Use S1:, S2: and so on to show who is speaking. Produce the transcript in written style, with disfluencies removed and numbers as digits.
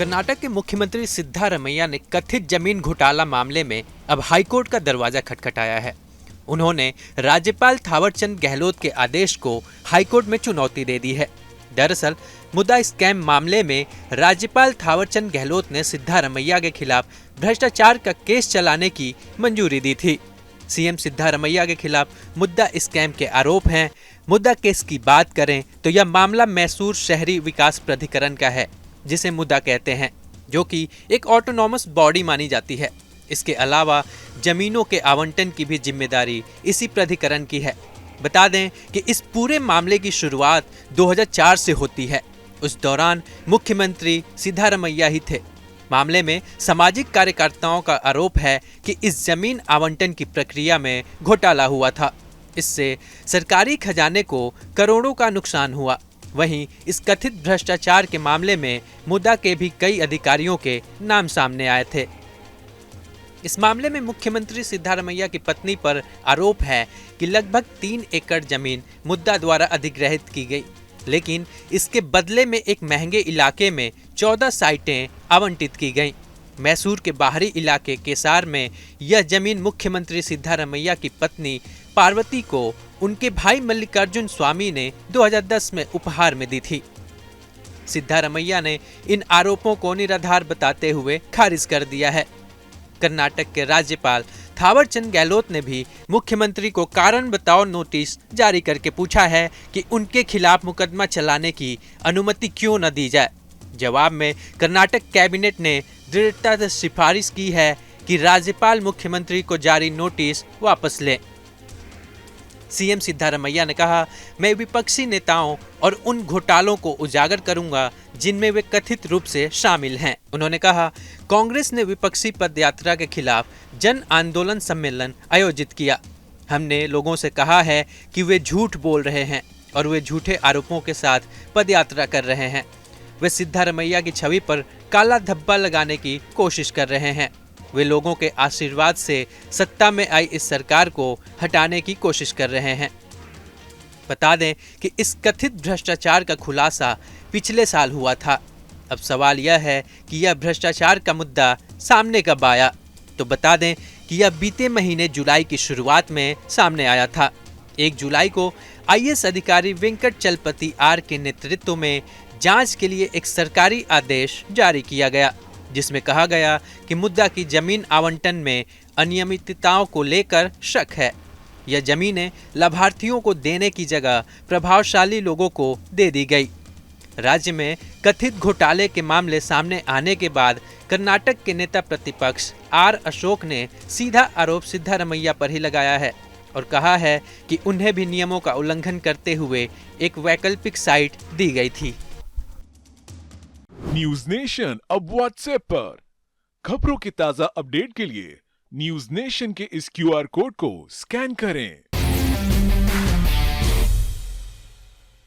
S1: कर्नाटक के मुख्यमंत्री सिद्धारमैया ने कथित जमीन घोटाला मामले में अब हाईकोर्ट का दरवाजा खटखटाया है। उन्होंने राज्यपाल थावरचंद गहलोत के आदेश को हाईकोर्ट में चुनौती दे दी है। दरअसल मुद्दा स्कैम मामले में राज्यपाल थावरचंद गहलोत ने सिद्धारमैया के खिलाफ भ्रष्टाचार का केस चलाने की मंजूरी दी थी। सीएम सिद्धारमैया के खिलाफ मुद्दा स्कैम के आरोप हैं। मुद्दा केस की बात करें तो यह मामला मैसूर शहरी विकास प्राधिकरण का है, जिसे मुद्दा कहते हैं, जो कि एक ऑटोनॉमस बॉडी मानी जाती है। इसके अलावा जमीनों के आवंटन की भी जिम्मेदारी इसी प्राधिकरण की है। बता दें कि इस पूरे मामले की शुरुआत 2004 से होती है। उस दौरान मुख्यमंत्री सिद्धारमैया ही थे। मामले में सामाजिक कार्यकर्ताओं का आरोप है कि इस जमीन आवंटन की प्रक्रिया में घोटाला हुआ था। इससे सरकारी खजाने को करोड़ों का नुकसान हुआ। वहीं इस कथित भ्रष्टाचार के मामले में मुद्दा के भी कई अधिकारियों के नाम सामने आए थे। इस मामले में मुख्यमंत्री सिद्धारमैया की पत्नी पर आरोप है कि लगभग 3 एकड़ जमीन मुद्दा द्वारा अधिग्रहित की गई, लेकिन इसके बदले में एक महंगे इलाके में 14 साइटें आवंटित की गईं। मैसूर के बाहरी इलाके केसार में यह जमीन मुख्यमंत्री सिद्धारमैया की पत्नी पार्वती को उनके भाई मल्लिकार्जुन स्वामी ने 2010 में उपहार में दी थी। सिद्धारमैया ने इन आरोपों को निराधार बताते हुए खारिज कर दिया है। कर्नाटक के राज्यपाल थावरचंद गहलोत ने भी मुख्यमंत्री को कारण बताओ नोटिस जारी करके पूछा है कि उनके खिलाफ मुकदमा चलाने की अनुमति क्यों न दी जाए। जवाब में कर्नाटक कैबिनेट ने दृढ़ता से सिफारिश की है कि राज्यपाल मुख्यमंत्री को जारी नोटिस वापस लें। सीएम सिद्धारमैया ने कहा, मैं विपक्षी नेताओं और उन घोटालों को उजागर करूंगा जिनमें वे कथित रूप से शामिल हैं। उन्होंने कहा, कांग्रेस ने विपक्षी पदयात्रा के खिलाफ जन आंदोलन सम्मेलन आयोजित किया। हमने लोगों से कहा है कि वे झूठ बोल रहे हैं और वे झूठे आरोपों के साथ पदयात्रा कर रहे हैं। वे सिद्धारमैया की छवि पर काला धब्बा लगाने की कोशिश कर रहे हैं। वे लोगों के आशीर्वाद से सत्ता में आई इस सरकार को हटाने की कोशिश कर रहे हैं। बता दें कि इस कथित भ्रष्टाचार का खुलासा पिछले साल हुआ था। अब सवाल यह है कि यह भ्रष्टाचार का मुद्दा सामने कब आया। तो बता दें कि यह बीते महीने जुलाई की शुरुआत में सामने आया था। 1 जुलाई को आईएएस अधिकारी वेंकट चलपति आर के नेतृत्व में जांच के लिए एक सरकारी आदेश जारी किया गया, जिसमें कहा गया कि मुद्दा की जमीन आवंटन में अनियमितताओं को लेकर शक है। यह जमीनें लाभार्थियों को देने की जगह प्रभावशाली लोगों को दे दी गई। राज्य में कथित घोटाले के मामले सामने आने के बाद कर्नाटक के नेता प्रतिपक्ष आर अशोक ने सीधा आरोप सिद्धारमैया पर ही लगाया है और कहा है कि उन्हें भी नियमों का उल्लंघन करते हुए एक वैकल्पिक साइट दी गई थी।
S2: न्यूज नेशन अब व्हाट्सएप पर खबरों के ताजा अपडेट के लिए न्यूज नेशन के इस क्यूआर कोड को स्कैन करें।